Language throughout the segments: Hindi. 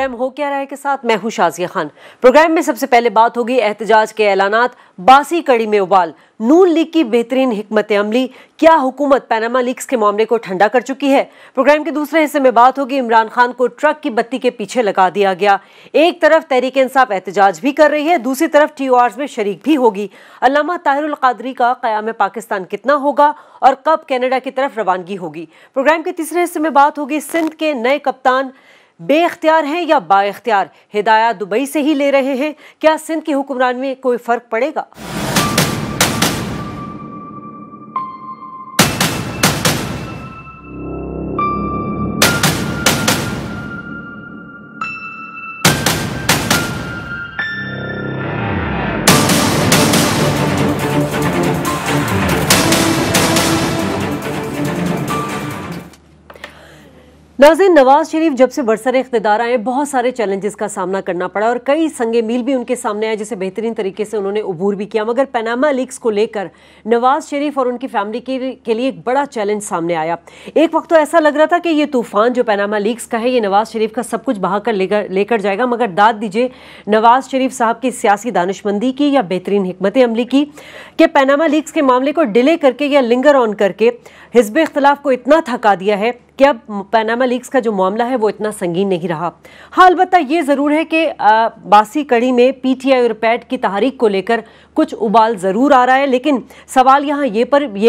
प्रोग्राम हो क्या रहा है के साथ मैं हूं शाजिया खान। प्रोग्राम में सबसे पहले बात होगी एहतजाज के ऐलानात, बासी कड़ी में उबाल, नून लीग की बेहतरीन हिकमत अमली, क्या हुकूमत पनामा लीक्स के मामले को ठंडा कर चुकी है। प्रोग्राम के दूसरे हिस्से में बात होगी इमरान खान को ट्रक की बत्ती के पीछे लगा दिया गया। एक तरफ तहरीक इंसाफ एहतजाज भी कर रही है, दूसरी तरफ TORs में शरीक भी होगी। अल्लामा ताहिरुल कादरी का क़याम पाकिस्तान कितना होगा और कब कनाडा की तरफ रवानगी होगी। प्रोग्राम के तीसरे हिस्से में बात होगी सिंध के नए कप्तान बेइख्तियार हैं या बाइख्तियार, हिदायत दुबई से ही ले रहे हैं, क्या सिंध की हुक्मरानी में कोई फर्क पड़ेगा। नाज़रीन, नवाज शरीफ जब से बरसर इख्तिदार आए बहुत सारे चैलेंजेस का सामना करना पड़ा और कई संगे मील भी उनके सामने आए जिसे बेहतरीन तरीके से उन्होंने अबूर भी किया। मगर पनामा लीक्स को लेकर नवाज शरीफ और उनकी फैमिली के लिए एक बड़ा चैलेंज सामने आया। एक वक्त तो ऐसा लग रहा था कि ये तूफान जो पनामा लीक्स का है ये नवाज शरीफ का सब कुछ बहाकर लेकर जाएगा। मगर दाद दीजिए नवाज शरीफ साहब की सियासी दानिशमंदी की या बेहतरीन हिकमत अमली की कि पनामा लीक्स के मामले को डिले करके या लिंगर ऑन करके हिज़्ब इख्तिलाफ को इतना थका दिया है कि अब पनामा लीक्स का जो मामला है वो इतना संगीन नहीं रहा। हाँ, अलबत्ता ये ज़रूर है कि बासी कड़ी में PTI और पैट की तहरीक को लेकर कुछ उबाल ज़रूर आ रहा है, लेकिन सवाल यहाँ ये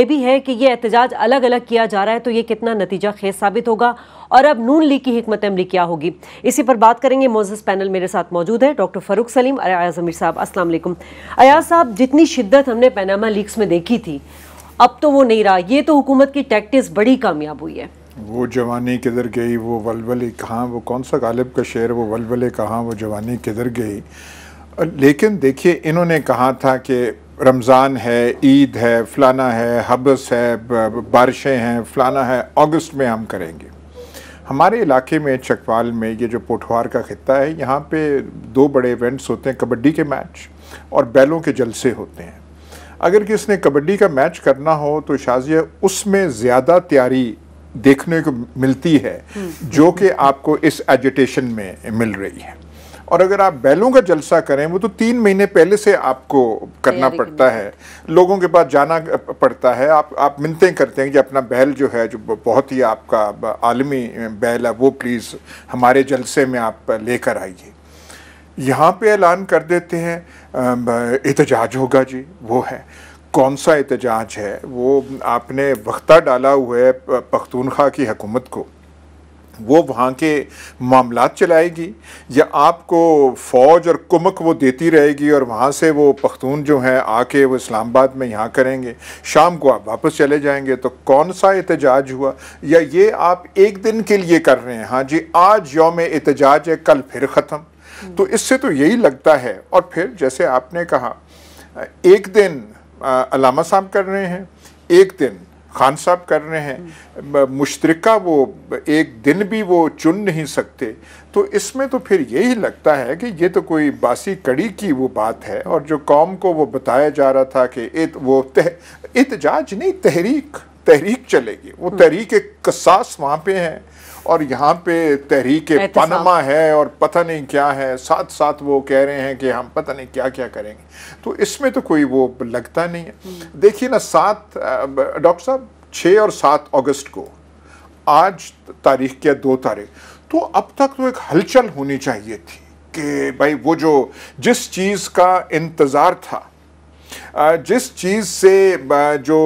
भी है कि ये एहतजाज अलग अलग किया जा रहा है तो ये कितना नतीजा खेज साबित होगा और अब नून लीग की हिकमत अमली क्या होगी। इसी पर बात करेंगे। मोज़स पैनल मेरे साथ मौजूद है डॉक्टर फ़ारूक सलीम, अयाज अमीर साहब। अस्सलाम वालेकुम। अयाज साहब, जितनी शिद्दत हमने पनामा लीक्स में देखी थी अब तो वो नहीं रहा। ये तो हुकूमत की टैक्टिक्स बड़ी कामयाब हुई है। वो जवानी किधर गई, वो वलवले कहाँ, वो कौन सा गालिब का शेर, वो वलवले कहाँ, वो जवानी किधर गई। लेकिन देखिए, इन्होंने कहा था कि रमज़ान है, ईद है, फलाना है, हबस है, बारिशें हैं, फलाना है, अगस्त में हम करेंगे। हमारे इलाके में चकवाल में ये जो पोठवार का खित्ता है, यहाँ पे दो बड़े इवेंट्स होते हैं, कबड्डी के मैच और बैलों के जलसे होते हैं। अगर किसने कबड्डी का मैच करना हो तो शाजिया उसमें ज़्यादा तैयारी देखने को मिलती है जो कि आपको इस एजिटेशन में मिल रही है। और अगर आप बैलों का जलसा करें वो तो 3 महीने पहले से आपको करना पड़ता है, लोगों के पास जाना पड़ता है, आप मिन्नतें करते हैं कि अपना बैल जो है, जो बहुत ही आपका आलमी बैल है, वो प्लीज़ हमारे जलसे में आप लेकर आइए। यहाँ पे ऐलान कर देते हैं एहतजाज होगा जी। वो है कौन सा एहतजाज है? वो आपने वक्ता डाला हुआ है पख्तूनख्वा की हुकूमत को, वो वहाँ के मामलात चलाएगी या आपको फ़ौज और कुमक वो देती रहेगी और वहाँ से वो पख्तून जो हैं आके वो इस्लामाबाद में यहाँ करेंगे, शाम को आप वापस चले जाएंगे। तो कौन सा एहतजाज हुआ? या ये आप एक दिन के लिए कर रहे हैं, हाँ जी आज यौम एहतजाज है, कल फिर ख़त्म। तो इससे तो यही लगता है। और फिर जैसे आपने कहा, एक दिन अल्लामा साहब कर रहे हैं, एक दिन खान साहब कर रहे हैं, मुश्तरका वो एक दिन भी वो चुन नहीं सकते। तो इसमें तो फिर यही लगता है कि ये तो कोई बासी कड़ी की वो बात है। और जो कौम को वो बताया जा रहा था कि एहतजाज नहीं, तहरीक चलेगी। वो तहरीक कसास वहाँ पे है और यहाँ पे तहरीक पनामा है और पता नहीं क्या है, साथ साथ वो कह रहे हैं कि हम पता नहीं क्या क्या करेंगे। तो इसमें तो कोई वो लगता नहीं है। देखिए ना, डॉक्टर साहब 6 और 7 अगस्त को, आज तारीख क्या 2 तारीख, तो अब तक तो एक हलचल होनी चाहिए थी कि भाई वो जो जिस चीज़ का इंतज़ार था, जिस चीज़ से जो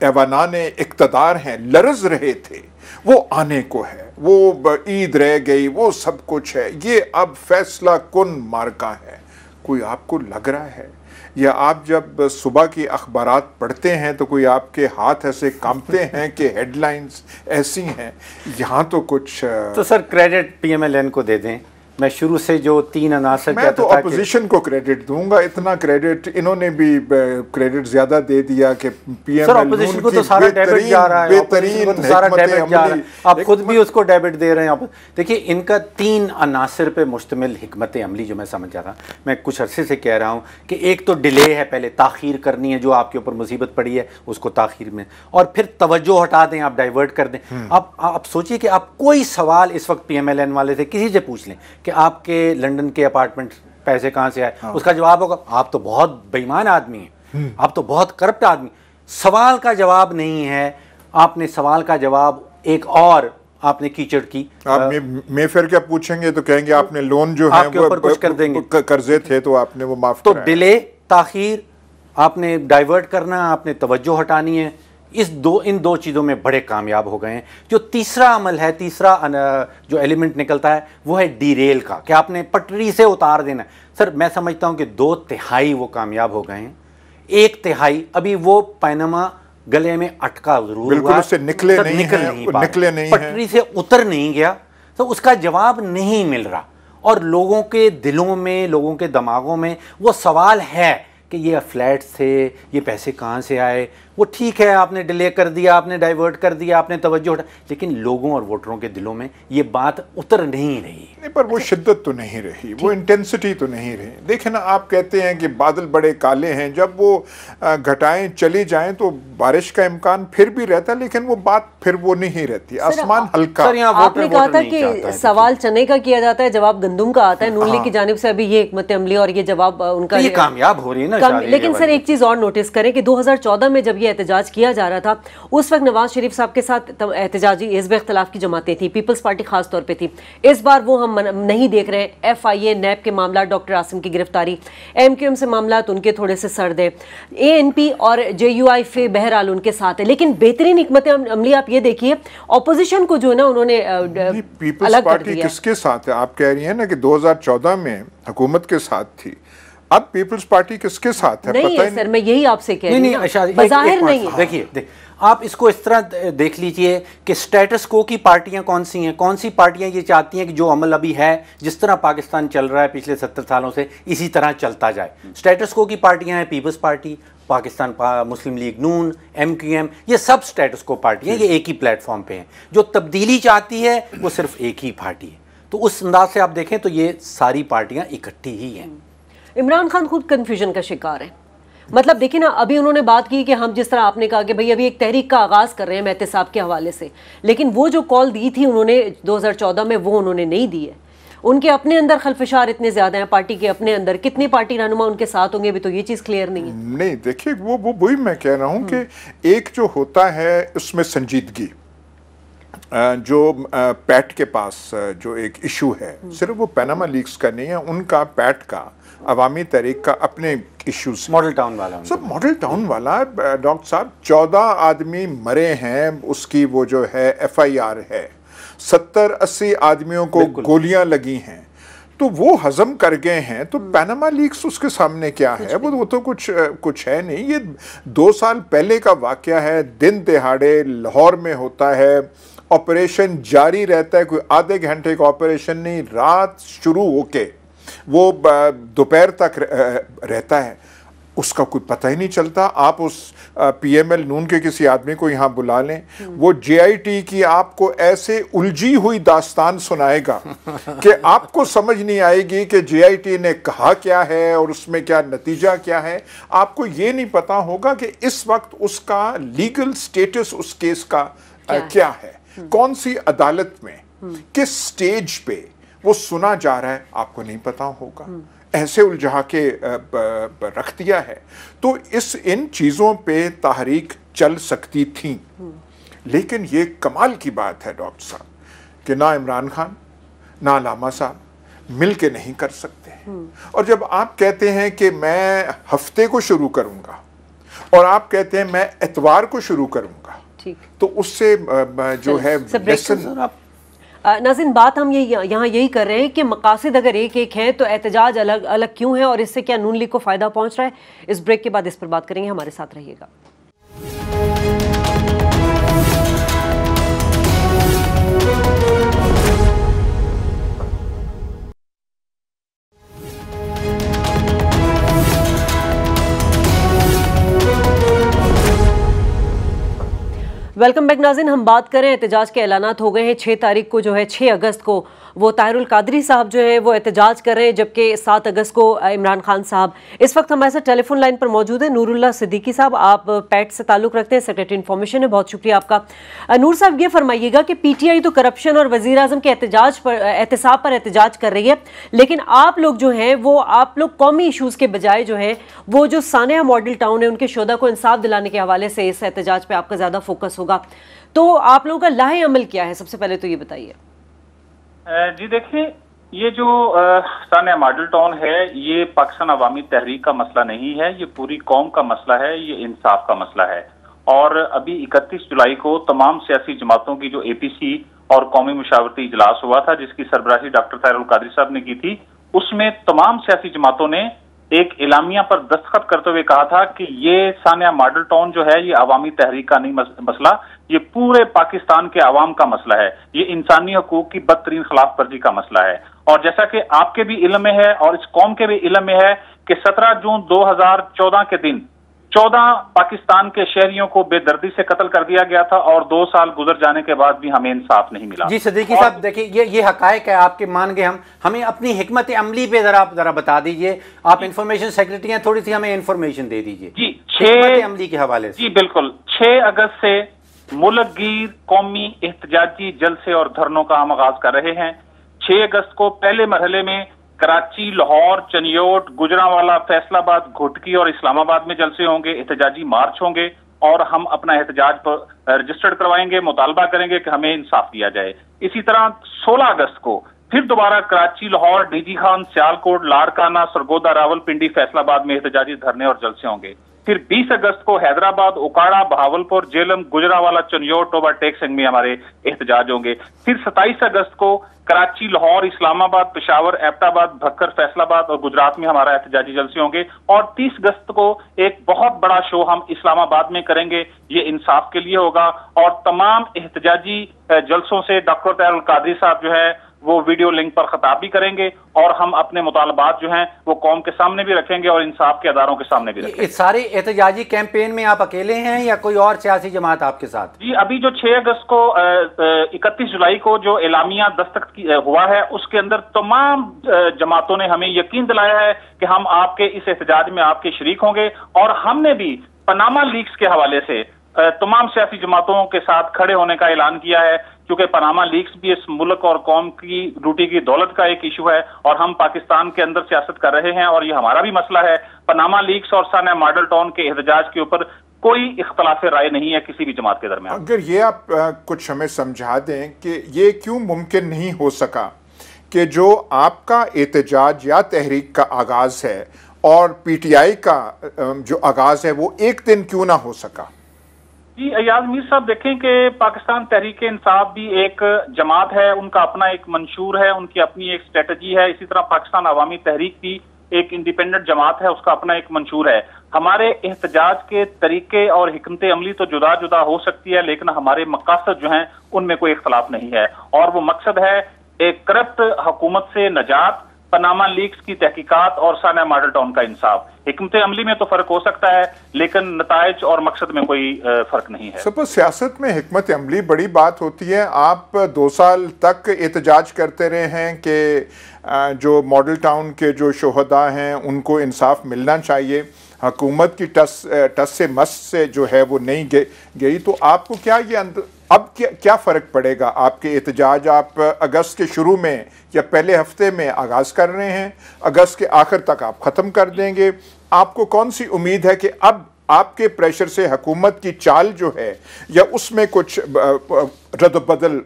ऐवानान इक़्तिदार हैं लरज़ रहे थे, वो आने को है। वो ईद रह गई, वो सब कुछ है। ये अब फैसला कुन मार्का है। कोई आपको लग रहा है, या आप जब सुबह की अखबारात पढ़ते हैं तो कोई आपके हाथ ऐसे कांपते हैं कि हेडलाइंस ऐसी हैं? यहाँ तो कुछ तो सर क्रेडिट PMLN को दे दें। मैं शुरू से जो 3 अनासर मैं तो अपोजिशन को क्रेडिट दूंगा, इतना क्रेडिट इन्होंने भी क्रेडिट ज्यादा दे दिया कि पीएम सर ऑपोजिशन को तो सारा डेबिट जा रहा है, बेहतरीन तो सारा डेबिट जा रहा है, आप खुद भी उसको डेबिट दे रहे हैं। आप देखिए इनका 3 अनासर पे मुश्तमिल हिकमत अमली जो मैं समझ रहा, मैं कुछ अरसे से कह रहा हूँ कि एक तो डिले है, पहले ताखीर करनी है, जो आपके ऊपर मुसीबत पड़ी है उसको ताखीर में, और फिर तवज्जो हटा दें, आप डाइवर्ट कर दें। आप सोचिए कि आप कोई सवाल इस वक्त PMLN वाले से किसी से पूछ लें कि आपके लंदन के अपार्टमेंट पैसे कहाँ से आए, उसका जवाब होगा आप तो बहुत बेईमान आदमी हैं, आप तो बहुत करप्ट आदमी। सवाल का जवाब नहीं है, आपने सवाल का जवाब एक और आपने कीचड़ की आप मैं फिर क्या पूछेंगे तो कहेंगे आपने लोन जो है वो कुछ कर देंगे, कर्जे थे तो आपने वो माफ तो डिले ताखीर आपने डाइवर्ट करना, आपने तवज्जो हटानी है। इन दो चीज़ों में बड़े कामयाब हो गए हैं। जो तीसरा अमल है, तीसरा जो एलिमेंट निकलता है वो है डीरेल का, कि आपने पटरी से उतार देना। सर मैं समझता हूं कि 2/3 वो कामयाब हो गए हैं, 1/3 अभी वो पैनामा गले में अटका जरूर हुआ, उससे निकले नहीं, पटरी से उतर नहीं गया, तो उसका जवाब नहीं मिल रहा। और लोगों के दिलों में, लोगों के दिमागों में वो सवाल है कि ये फ्लैट्स थे, ये पैसे कहाँ से आए। वो ठीक है आपने डिले कर दिया, आपने डाइवर्ट कर दिया, आपने तवज्जो हटा, लेकिन लोगों और वोटरों के दिलों में ये बात उतर नहीं रही। नहीं, पर वो शिद्दत तो नहीं रही, वो इंटेंसिटी तो नहीं रही। देखें ना, आप कहते हैं कि बादल बड़े काले हैं, जब वो घटाएं चली जाएं तो बारिश का इम्कान फिर भी रहता है, लेकिन वो बात फिर वो नहीं रहती, आसमान हल्का। आपने कहा था कि सवाल चने का किया जाता है, जवाब गंदुम का आता है। नून लीग की जानिब से अभी ये हिकमत अमली और ये जवाब उनका ये कामयाब हो रही है ना। लेकिन सर एक चीज और नोटिस करें कि 2014 में जब ये एहतजाज किया जा रहा था, उस वक्त नवाज शरीफ साहब के साथ एहतजाजी हिज़्ब इख्तिलाफ की जमातें थी, पीपल्स पार्टी खास तौर पे थी। इस बार वो हम नहीं देख रहे हैं। FIA नैब के मामला, डॉक्टर आसिम की गिरफ्तारी, MQM से मामला तो उनके थोड़े से सर्द है, ANP और JUI फे बहरहाल उनके साथ है। लेकिन बेहतरीन हिकमत अमली आप ये देखिए, ऑपोजिशन को जो है ना उन्होंने पीपल्स पार्टी किसके साथ है? आप कह रही हैं ना कि 2014 में हुकूमत के साथ थी, अब पीपल्स पार्टी किसके साथ है? नहीं पता है सर, मैं यही आपसे कह रही हूं, बज़ाहिर नहीं है। देखिए आप इसको इस तरह देख लीजिए कि स्टेटस को की पार्टियां कौन सी हैं, कौन सी पार्टियां ये चाहती हैं कि जो अमल अभी है, जिस तरह पाकिस्तान चल रहा है पिछले 70 सालों से, इसी तरह चलता जाए। स्टेटस को की पार्टियां हैं पीपल्स पार्टी, पाकिस्तान मुस्लिम लीग नून, MQM, ये सब स्टेटस को पार्टियां, ये एक ही प्लेटफॉर्म पे हैं। जो तब्दीली चाहती है वो सिर्फ एक ही पार्टी है। तो उस अंदाज से आप देखें तो ये सारी पार्टियां इकट्ठी ही हैं। इमरान खान खुद कंफ्यूजन का शिकार है। मतलब देखिए ना, अभी उन्होंने बात की कि हम जिस तरह आपने कहा कि भाई अभी एक तहरीक का आगाज़ कर रहे हैं एहतसाब के हवाले से, लेकिन वो जो कॉल दी थी उन्होंने 2014 में, वो उन्होंने नहीं दी है। उनके अपने अंदर खलफशार इतने ज़्यादा हैं, पार्टी के अपने अंदर कितने पार्टी रहनुमा उनके साथ होंगे, अभी तो ये चीज़ क्लियर नहीं है। नहीं देखिए, वो वही मैं कह रहा हूँ कि एक जो होता है उसमें संजीदगी, जो पैट के पास जो एक इशू है, सिर्फ वो पैनामा लीक्स का नहीं है, उनका पैट का, अवामी तहरीक का अपने इश्यूज, मॉडल टाउन वाला, सब मॉडल टाउन वाला। डॉक्टर साहब 14 आदमी मरे हैं, उसकी वो जो है FIR है, 70-80 आदमियों को गोलियां लगी हैं, तो वो हजम कर गए हैं। तो पैनामा लीक्स उसके सामने क्या है? वो तो कुछ है नहीं। ये 2 साल पहले का वाकया है, दिन दिहाड़े लाहौर में होता है, ऑपरेशन जारी रहता है, कोई आधे घंटे का ऑपरेशन नहीं, रात शुरू होके वो दोपहर तक रहता है, उसका कोई पता ही नहीं चलता। आप उस PML नून के किसी आदमी को यहाँ बुला लें, वो JIT की आपको ऐसे उलझी हुई दास्तान सुनाएगा कि आपको समझ नहीं आएगी कि JIT ने कहा क्या है और उसमें क्या नतीजा क्या है। आपको ये नहीं पता होगा कि इस वक्त उसका लीगल स्टेटस उस केस का क्या है, कौन सी अदालत में, किस स्टेज पे वो सुना जा रहा है, आपको नहीं पता होगा। ऐसे उलझा के रख दिया है। तो इन चीज़ों पे तहरीक चल सकती थी, लेकिन ये कमाल की बात है डॉक्टर साहब कि ना इमरान खान ना अलामा साहब मिल के नहीं कर सकते। और जब आप कहते हैं कि मैं हफ्ते को शुरू करूंगा और आप कहते हैं मैं इतवार को शुरू करूंगा, तो उससे जो है नाज़रीन, बात हम यहाँ यही कर रहे हैं कि मकासद अगर एक एक हैं तो एहतजाज अलग अलग क्यों है और इससे क्या नून लीग को फ़ायदा पहुँच रहा है। इस ब्रेक के बाद इस पर बात करेंगे, हमारे साथ रहिएगा। वेलकम बैक नाज़रीन। हम बात करें एहतजाज के ऐलानात हो गए हैं। 6 तारीख को जो है 6 अगस्त को वो ताहिरुल कादरी साहब जो है वो एहतजाज कर रहे हैं, जबकि 7 अगस्त को इमरान खान साहब। इस वक्त हमारे साथ टेलीफोन लाइन पर मौजूद है नूरुल्लाह सिद्दीकी साहब। आप पैट से ताल्लुक़ रखते हैं, सेक्रेटरी इन्फॉर्मेशन है, बहुत शुक्रिया आपका। नूर साहब, ये फरमाइएगा कि PTI तो करप्शन और वज़ीर आज़म के एहतसाब पर एहतजाज कर रही है, लेकिन आप लोग जो हैं वो आप लोग कौमी इशूज़ के बजाय जो है वो जो सानिया मॉडल टाउन है उनके शोधा को इंसाफ दिलाने के हवाले से इस एहतजाज पर आपका ज़्यादा फोकस होगा। तो आप लोगों का लाहे अमल क्या है, सबसे पहले तो ये बताइए। जी देखिए, ये जो सानिया मॉडल टाउन है ये पाकिस्तान अवामी तहरीक का मसला नहीं है, ये पूरी कौम का मसला है, ये इंसाफ का मसला है। और अभी 31 जुलाई को तमाम सियासी जमातों की जो APC और कौमी मुशावरती इजलास हुआ था जिसकी सरबराही डॉक्टर ताहिरुल कादरी साहब ने की थी, उसमें तमाम सियासी जमातों ने एक इलामिया पर दस्तखत करते हुए कहा था कि ये सानिया मॉडल टाउन जो है ये अवामी तहरीक का नहीं मसला, ये पूरे पाकिस्तान के अवाम का मसला है, ये इंसानी हकूक की बदतरीन खिलाफ वर्जी का मसला है। और जैसा कि आपके भी इल्म में है और इस कौम के भी इल्म में है कि 17 जून 2014 के दिन 14 पाकिस्तान के शहरियों को बेदर्दी से कत्ल कर दिया गया था और 2 साल गुजर जाने के बाद भी हमें इंसाफ नहीं मिला। जी सिद्दीकी साहब, देखिए ये हकायक है, आपके मान गए हम। हमें अपनी हिकमत अमली पे जरा बता दीजिए। आप इंफॉर्मेशन सेक्रेटरी हैं, थोड़ी सी हमें इंफॉर्मेशन दे दीजिए जी हिकमत अमली के हवाले से। जी बिल्कुल, 6 अगस्त से मुल्कगीर कौमी एहतजाजी जलसे और धरनों का हम आगाज कर रहे हैं। 6 अगस्त को पहले मरहले में कराची, लाहौर, चनियोट, गुजरांवाला, फैसलाबाद, घुटकी और इस्लामाबाद में जलसे होंगे, एहतजाजी मार्च होंगे और हम अपना एहतजाज पर रजिस्टर्ड करवाएंगे, मुतालबा करेंगे कि हमें इंसाफ दिया जाए। इसी तरह 16 अगस्त को फिर दोबारा कराची, लाहौर, DG खान, सियालकोट, लाड़काना, सरगोदा, रावलपिंडी, फैसलाबाद में एहतजाजी धरने और जलसे होंगे। फिर 20 अगस्त को हैदराबाद, उकाड़ा, बहावलपुर, जेलम, गुजरांवाला, चनियोट, टोबा टेक सिंह में हमारे एहतजाज होंगे। फिर 27 अगस्त को कराची, लाहौर, इस्लामाबाद, पेशावर, एबटाबाद, भक्कर, फैसलाबाद और गुजरात में हमारा एहतजाजी जलसे होंगे। और 30 अगस्त को एक बहुत बड़ा शो हम इस्लामाबाद में करेंगे, ये इंसाफ के लिए होगा। और तमाम एहतजाजी जलसों से डॉक्टर ताहिरुल कादरी साहब जो है वो वीडियो लिंक पर खिताब भी करेंगे और हम अपने मुतालबात जो हैं वो कौम के सामने भी रखेंगे और इंसाफ के अदारों के सामने भी रखेंगे। इस सारे एहतजाजी कैंपेन में आप अकेले हैं या कोई और सियासी जमात आपके साथ? जी, अभी जो 6 अगस्त को 31 जुलाई को जो एलामिया दस्तखत हुआ है उसके अंदर तमाम जमातों ने हमें यकीन दिलाया है कि हम आपके इस एहतजाज में आपके शरीक होंगे। और हमने भी पनामा लीक्स के हवाले से तमाम सियासी जमातों के साथ खड़े होने का ऐलान किया है, क्योंकि पनामा लीक्स भी इस मुल्क और कौम की रोटी की दौलत का एक इशू है और हम पाकिस्तान के अंदर सियासत कर रहे हैं और ये हमारा भी मसला है। पनामा लीक्स और सानिया मॉडल टाउन के एहतजाज के ऊपर कोई इख्तलाफ राय नहीं है किसी भी जमात के दरमियान। अगर ये आप कुछ हमें समझा दें कि ये क्यों मुमकिन नहीं हो सका कि जो आपका एहतजाज या तहरीक का आगाज है और PTI का जो आगाज है वो एक दिन क्यों ना हो सका? जी अयाज मीर साहब, देखें कि पाकिस्तान तहरीक इंसाफ भी एक जमात है, उनका अपना एक मंशूर है, उनकी अपनी एक स्ट्रेटजी है। इसी तरह पाकिस्तान अवामी तहरीक भी एक इंडिपेंडेंट जमात है, उसका अपना एक मंशूर है। हमारे एहतजाज के तरीके और हिकमत अमली तो जुदा जुदा हो सकती है, लेकिन हमारे मकसद जो हैं उनमें कोई इख्तलाफ नहीं है और वो मकसद है एक करप्ट हुकूमत से नजात, पनामा लीक्स की तहकीकात और सानिया मॉडल टाउन का इंसाफ। हिकमत अमली में तो फर्क हो सकता है लेकिन नताइज और मकसद में कोई फर्क नहीं है। सपोज सियासत में हिकमत अमली बड़ी बात होती है। आप 2 साल तक एहतजाज करते रहे हैं कि जो मॉडल टाउन के जो शोहदा हैं उनको इंसाफ मिलना चाहिए, हुकूमत की टस से मस से जो है वो नहीं गई, तो आपको क्या ये अब क्या फ़र्क पड़ेगा? आपके एहतजाज आप अगस्त के शुरू में या पहले हफ्ते में आगाज़ कर रहे हैं, अगस्त के आखिर तक आप ख़त्म कर देंगे। आपको कौन सी उम्मीद है कि अब आपके प्रेशर से हुकूमत की चाल जो है या उसमें कुछ रद्द-बदल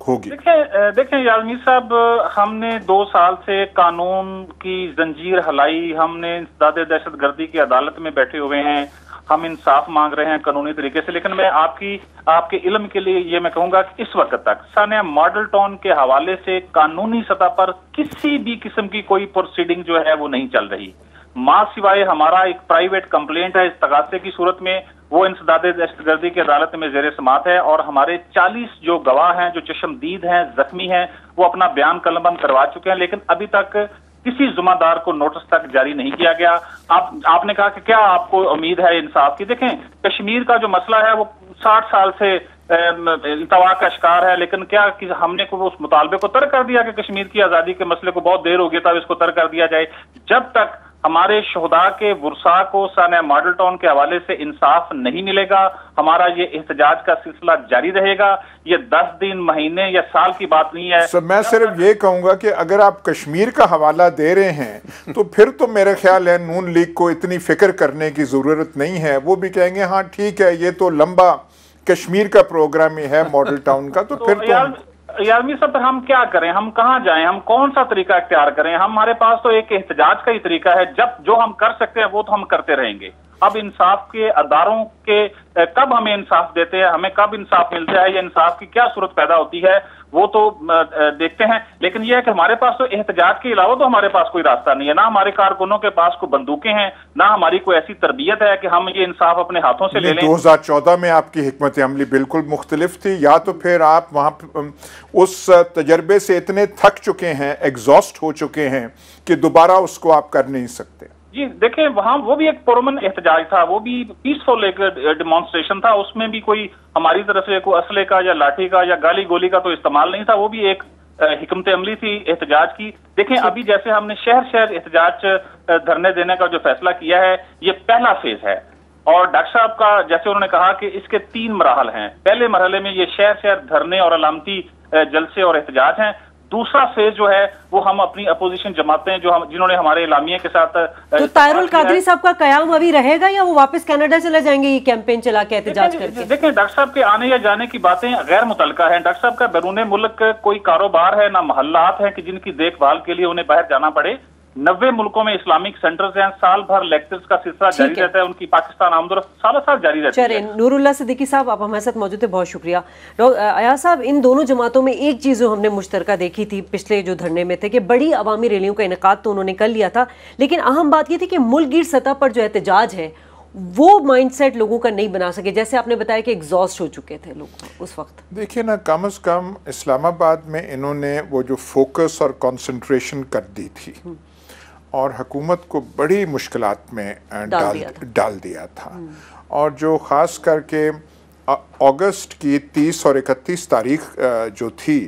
होगी? देखें याजमीर साहब, हमने 2 साल से कानून की जंजीर हलाई, हमने इंसदाद दहशतगर्दी की अदालत में बैठे हुए हैं, हम इंसाफ मांग रहे हैं कानूनी तरीके से। लेकिन मैं आपके इल्म के लिए ये मैं कहूंगा कि इस वक्त तक सानिया मॉडल टाउन के हवाले से कानूनी सतह पर किसी भी किस्म की कोई प्रोसीडिंग जो है वो नहीं चल रही, मां सिवाय हमारा एक प्राइवेट कंप्लेंट है इस्तगासे की सूरत में, वो इंसदाद दहशतगर्दी की अदालत में जेर समात है और हमारे 40 जो गवाह हैं जो चश्मदीद हैं, जख्मी हैं, वो अपना बयान कलमबंद करवा चुके हैं, लेकिन अभी तक किसी जुम्मेदार को नोटिस तक जारी नहीं किया गया। आपने कहा कि क्या आपको उम्मीद है इंसाफ की? देखें, कश्मीर का जो मसला है वो 60 साल से इल्तवा का शिकार है। लेकिन क्या कि हमने को उस मुतालबे को तर्क कर दिया कि कश्मीर की आज़ादी के मसले को बहुत देर हो गया था, इसको तर्क कर दिया जाए। जब तक हमारे शोहदा के वुरसा को साने मॉडल टाउन के हवाले से इंसाफ नहीं मिलेगा, हमारा ये एहतजाज का सिलसिला जारी रहेगा। ये 10 दिन, महीने या साल की बात नहीं है। मैं सिर्फ ये कहूंगा कि अगर आप कश्मीर का हवाला दे रहे हैं तो फिर तो मेरे ख्याल है नून लीग को इतनी फिक्र करने की जरूरत नहीं है। वो भी कहेंगे हाँ ठीक है, ये तो लंबा कश्मीर का प्रोग्राम ही है मॉडल टाउन का, तो फिर तो यारमी साहब हम क्या करें, हम कहाँ जाएं, हम कौन सा तरीका इख्तियार करें? हमारे पास तो एक एहतजाज का ही तरीका है। जब जो हम कर सकते हैं वो तो हम करते रहेंगे। अब इंसाफ के अदारों के कब हमें इंसाफ देते हैं, हमें कब इंसाफ मिलता है, या इंसाफ की क्या सूरत पैदा होती है, वो तो देखते हैं। लेकिन यह है कि हमारे पास तो एहतजाज के अलावा तो हमारे पास कोई रास्ता नहीं है। ना हमारे कारकुनों के पास कोई बंदूकें हैं, ना हमारी कोई ऐसी तरबियत है कि हम ये इंसाफ अपने हाथों से ले लें। 2014 में आपकी हिकमत अमली बिल्कुल मुख्तलिफ थी, या तो फिर आप वहाँ उस तजर्बे से इतने थक चुके हैं, एग्जॉस्ट हो चुके हैं कि दोबारा उसको आप कर नहीं सकते। जी देखें, वहां वो भी एक पुरअमन एहतजाज था, वो भी पीसफुल एक डिमॉन्स्ट्रेशन था। उसमें भी कोई हमारी तरफ से कोई असले का या लाठी का या गाली गोली का तो इस्तेमाल नहीं था। वो भी एक हिकमत अमली थी एहतजाज की। देखें, अभी जैसे हमने शहर शहर एहतजाज धरने देने का जो फैसला किया है, ये पहला फेज है। और डॉक्टर साहब का जैसे उन्होंने कहा कि इसके 3 मराहल हैं। पहले मरहले में ये शहर शहर धरने और अलामती जलसे और एहतजाज हैं। दूसरा फेज जो है वो हम अपनी अपोजिशन जमातें जो हम जिन्होंने हमारे इलामिया के साथ तो ताहिरुल कादरी साहब का कयाम अभी रहेगा या वो वापस कनाडा चले जाएंगे ये कैंपेन चला के एहतजाज करके? देखें, डॉक्टर साहब के आने या जाने की बातें गैर मुतल्लका हैं। डॉक्टर साहब का बैरून मुल्क कोई कारोबार है ना मोहल्लात हैं कि जिनकी देखभाल के लिए उन्हें बाहर जाना पड़े। 90 मुल्कों में इस्लामिक सेंटर्स हैं। साल भर लेक्चर्स का सिलसिला जारी रहता है। उनकी पाकिस्तान आमदोरफ्त साल जारी रहती है। नूरुल्लाह सिद्दीकी साहब, आप हमारे साथ मौजूद है, बहुत शुक्रिया। अयाज साहब, इन दोनों जमातों में एक चीज़ जो हमने मुश्तरका देखी थी पिछले जो धरने में थे कि बड़ी अवामी रैलियों का इनेकाद तो उन्होंने कर लिया था, लेकिन अहम बात यह थी कि मुल्कगीर सतह पर जो एहतजाज है वो माइंडसेट लोगों का नहीं बना सके। जैसे आपने बताया कि एग्जॉस्ट हो चुके थे लोग उस वक्त। देखिए ना, कम से कम इस्लामाबाद में इन्होंने वो जो फोकस और कंसंट्रेशन कर दी थी और हुकूमत को बड़ी मुश्किलात में डाल दिया था। और जो ख़ास करके अगस्त की 30 और 31 तारीख जो थी,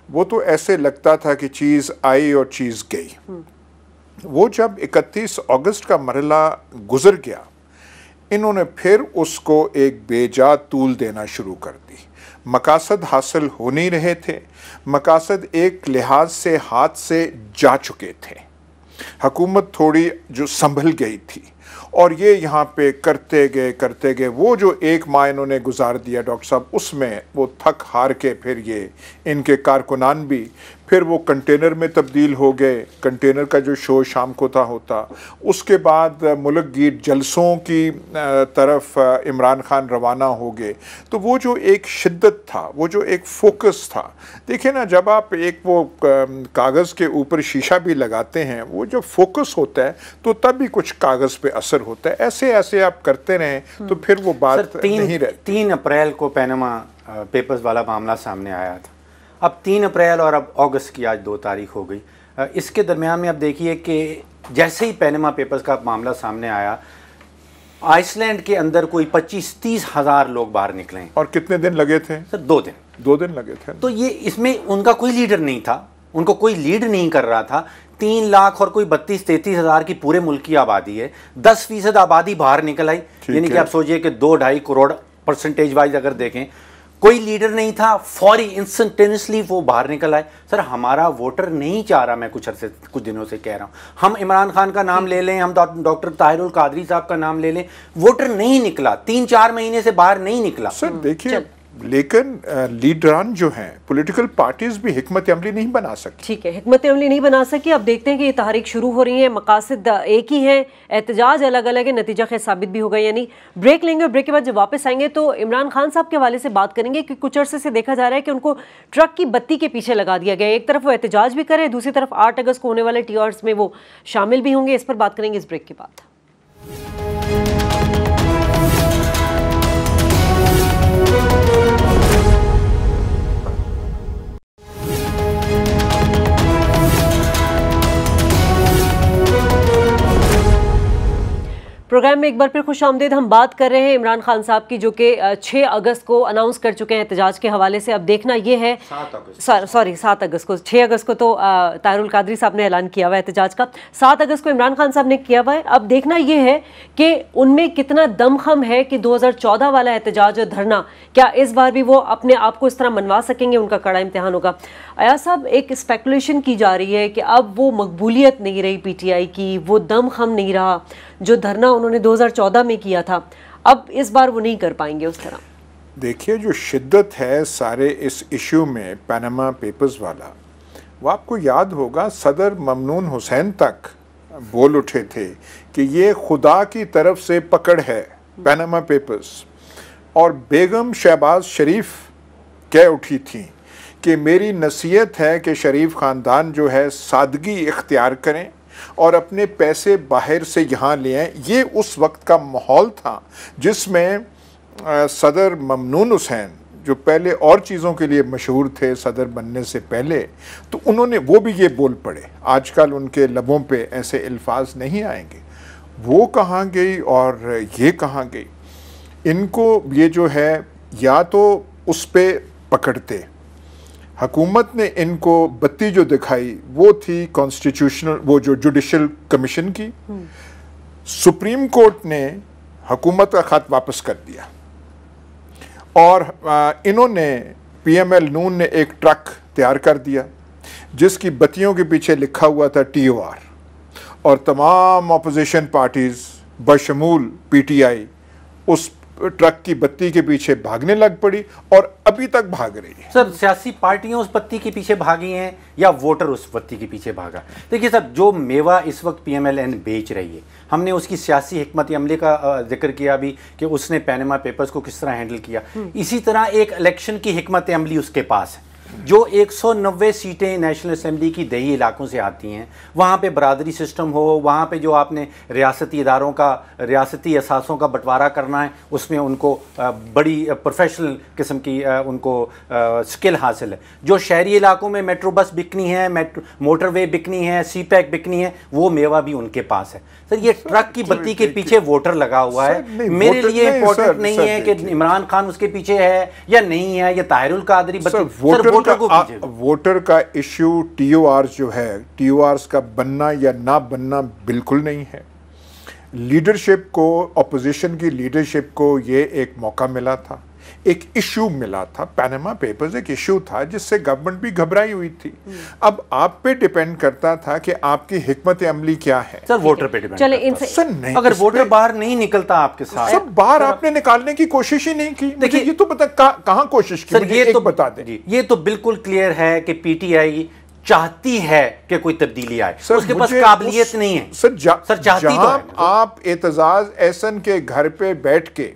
वो तो ऐसे लगता था कि चीज़ आई और चीज़ गई। वो जब 31 अगस्त का मरहला गुजर गया, इन्होंने फिर उसको एक बेजा तूल देना शुरू कर दी। मकासद हासिल हो नहीं रहे थे, मकासद एक लिहाज से हाथ से जा चुके थे। हुकूमत थोड़ी जो संभल गई थी और ये यहाँ पे करते गए वो जो 1 माह इन्होंने गुजार दिया डॉक्टर साहब, उसमें वो थक हार के फिर ये इनके कारकुनान भी फिर वो कंटेनर में तब्दील हो गए। कंटेनर का जो शो शाम को था होता, उसके बाद मुल्क गीर जलसों की तरफ इमरान खान रवाना हो गए। तो वो जो एक शिद्दत था, वो जो एक फोकस था, देखिए ना, जब आप एक वो कागज़ के ऊपर शीशा भी लगाते हैं, वो जब फोकस होता है तो तब भी कुछ कागज़ पे असर होता है। ऐसे ऐसे आप करते रहें तो फिर वो बात नहीं रहती। 3 अप्रैल को पैनामा पेपर्स वाला मामला सामने आया था। अब 3 अप्रैल और अब अगस्त की आज 2 तारीख हो गई। इसके दरमियान में अब देखिए कि जैसे ही पैनामा पेपर्स का मामला सामने आया, आइसलैंड के अंदर कोई 25-30 हज़ार लोग बाहर निकले। और कितने दिन लगे थे सर? 2 दिन। 2 दिन लगे थे। तो ये इसमें उनका कोई लीडर नहीं था, उनको कोई लीड नहीं कर रहा था। 3 लाख और कोई 32-33 हज़ार की पूरे मुल्क की आबादी है। 10% आबादी बाहर निकल आई, यानी कि आप सोचिए कि 2-2.5 करोड़ परसेंटेज वाइज अगर देखें, कोई लीडर नहीं था, फौरी इंस्टेंटेनियसली वो बाहर निकल आए। सर, हमारा वोटर नहीं चाह रहा, मैं कुछ दिनों से कह रहा हूँ, हम इमरान खान का नाम ले लें, हम डॉक्टर ताहिरुल कादरी साहब का नाम ले लें, वोटर नहीं निकला, 3-4 महीने से बाहर नहीं निकला। सर देखिए, लेकिन लीडरान जो हैं, पॉलिटिकल पार्टीज भी हिकमत अमली नहीं बना सकती। ठीक है, हिकमत अमली नहीं बना सकी। अब देखते हैं कि ये तहरीक शुरू हो रही है, मकासद एक ही है, एहतजाज अलग अलग है, नतीजा खैर साबित भी होगा। यानी ब्रेक लेंगे और ब्रेक के बाद जब वापस आएंगे तो इमरान खान साहब के हवाले से बात करेंगे कि कुछ अरसे से देखा जा रहा है कि उनको ट्रक की बत्ती के पीछे लगा दिया गया है। एक तरफ वो एहतजाज भी करें, दूसरी तरफ 8 अगस्त को होने वाले टीआरस में वो शामिल भी होंगे। इस पर बात करेंगे इस ब्रेक के बाद। प्रोग्राम में एक बार फिर खुशामदीद। हम बात कर रहे हैं इमरान खान साहब की, जो कि 6 अगस्त को अनाउंस कर चुके हैं एहतजाज के हवाले से। अब देखना ये है 7 अगस्त को, 6 अगस्त को तो ताहिरुल कादरी साहब ने ऐलान किया हुआ है एहतजाज का, 7 अगस्त को इमरान खान साहब ने किया हुआ है। अब देखना ये है कि उनमें कितना दमखम है कि 2014 वाला एहतजाज और धरना, क्या इस बार भी वो अपने आप को इस तरह मनवा सकेंगे, उनका कड़ा इम्तिहान होगा। अयाज साहब, एक स्पेकुलेशन की जा रही है कि अब वो मकबूलियत नहीं रही पीटीआई की, वो दमखम नहीं रहा जो धरना उन्होंने 2014 में किया था, अब इस बार वो नहीं कर पाएंगे उस तरह। देखिए, जो शिद्दत है सारे इस इशू में, पनामा पेपर्स वाला, वो आपको याद होगा सदर ममनून हुसैन तक बोल उठे थे कि ये खुदा की तरफ से पकड़ है पनामा पेपर्स। और बेगम शहबाज शरीफ कह उठी थी कि मेरी नसीहत है कि शरीफ ख़ानदान जो है सादगी इख्तियार करें और अपने पैसे बाहर से यहाँ ले आएँ। ये उस वक्त का माहौल था जिसमें सदर ममनून हुसैन, जो पहले और चीज़ों के लिए मशहूर थे सदर बनने से पहले, तो उन्होंने वो भी ये बोल पड़े। आजकल उनके लबों पे ऐसे अल्फाज नहीं आएंगे। वो कहाँ गई और ये कहाँ गई? इनको ये जो है, या तो उस पर पकड़ते, हुकूमत ने इनको बत्ती जो दिखाई वो थी कॉन्स्टिट्यूशनल, वो जो जुडिशल कमीशन की। सुप्रीम कोर्ट ने हुकूमत का ख़त वापस कर दिया और इन्होंने पीएमएल नून ने एक ट्रक तैयार कर दिया जिसकी बत्तियों के पीछे लिखा हुआ था TOR, और तमाम अपोजिशन पार्टीज़ बशमूल पीटीआई उस ट्रक की बत्ती के पीछे भागने लग पड़ी और अभी तक भाग रही है। सर, सियासी पार्टियां उस बत्ती के पीछे भागी हैं या वोटर उस बत्ती के पीछे भागा? देखिए सर, जो मेवा इस वक्त PMLN बेच रही है, हमने उसकी सियासी हिकमत अमली का जिक्र किया भी कि उसने पनामा पेपर्स को किस तरह हैंडल किया। इसी तरह एक इलेक्शन की हिकमत अमली उसके पास है। जो 190 सीटें नेशनल असेंबली की दही इलाकों से आती हैं, वहाँ पे बरादरी सिस्टम हो, वहाँ पे जो आपने रियासती इदारों का, रियासती असासों का बंटवारा करना है, उसमें उनको बड़ी प्रोफेशनल किस्म की उनको स्किल हासिल है। जो शहरी इलाकों में मेट्रो बस बिकनी है, मोटरवे बिकनी है, CPEC बिकनी है, वो मेवा भी उनके पास है। सर, ये ट्रक की बत्ती के पीछे वोटर लगा हुआ है। मेरे लिए इंपॉर्टेंट नहीं है कि इमरान खान उसके पीछे है या नहीं है, या ताहिरुल कादरी वोटर का इश्यू TORs जो है, TORs का बनना या ना बनना बिल्कुल नहीं है। लीडरशिप को, अपोजिशन की लीडरशिप को ये एक मौका मिला था, एक इश्यू मिला था। पनामा पेपर्स एक इश्यू था जिससे गवर्नमेंट भी घबराई हुई थी। अब आप पे डिपेंड करता था कि आपकी हिकमत अमली क्या है। सर, वोटर पे डिपेंड चले करता सर, नहीं, अगर वोटर बाहर नहीं निकलता आपके साथ, सब बाहर आपने निकालने की कोशिश ही नहीं की। देखिए, ये तो बता कहां कोशिश की? सर, ये तो बता दें। ये तो बिल्कुल क्लियर है कि PTI चाहती है कि कोई तब्दीली आए, उसके पास काबिलियत नहीं है। सर, चाहती तो है। आप एतजाज एहसन के घर पे बैठ के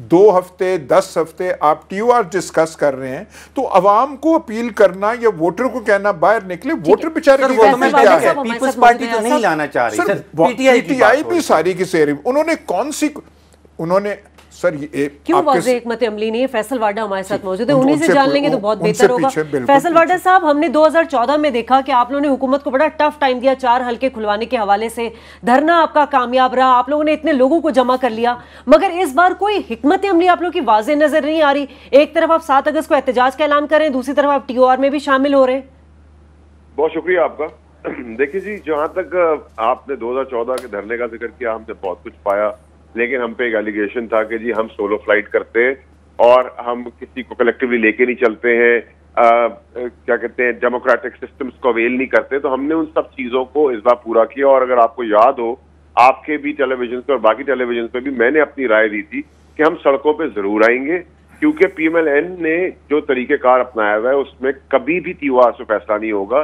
2 हफ्ते 10 हफ्ते आप TOR डिस्कस कर रहे हैं, तो अवाम को अपील करना या वोटर को कहना बाहर निकले, वोटर बेचारे की गलती क्या है? पीपल्स पार्टी तो नहीं लाना चाह रही। सर, PTI भी सारी की सारी, उन्होंने कौन सी, उन्होंने सर ये क्यों वाज़ेह हिकमत अमली नहीं है? फैसल वाडा हमारे साथ मौजूद है, उन्हीं से जान लेंगे तो बहुत बेहतर होगा। फैसल वाडा साहब, हमने 2014 में देखा कि आप लोगों ने हुकूमत को बड़ा टफ टाइम दिया 4 हल्के खुलवाने के हवाले से, धरना आपका कामयाब रहा, आप लोगों ने इतने लोगों को जमा कर लिया, मगर इस बार कोई हिकमत अमली आप लोगों की वाज़ेह नजर नहीं आ रही। एक तरफ आप 7 अगस्त को एहतजाज का ऐलान कर रहे हैं, दूसरी तरफ आप TOR में भी शामिल हो रहे हैं। बहुत शुक्रिया आपका। देखिए जी, जहाँ तक आपने 2014 के धरने का जिक्र किया, हमने बहुत कुछ पाया, लेकिन हम पे एक एलिगेशन था कि जी हम सोलो फ्लाइट करते हैं और हम किसी को कलेक्टिवली लेके नहीं चलते हैं, क्या कहते हैं, डेमोक्रेटिक सिस्टम्स को अवेल नहीं करते। तो हमने उन सब चीज़ों को इस बार पूरा किया। और अगर आपको याद हो, आपके भी टेलीविजन पे और बाकी टेलीविजन पे भी मैंने अपनी राय दी थी कि हम सड़कों पे जरूर आएंगे, क्योंकि PMLN ने जो तरीक़ेकार अपनाया हुआ है उसमें कभी भी TOR से फैसला नहीं होगा,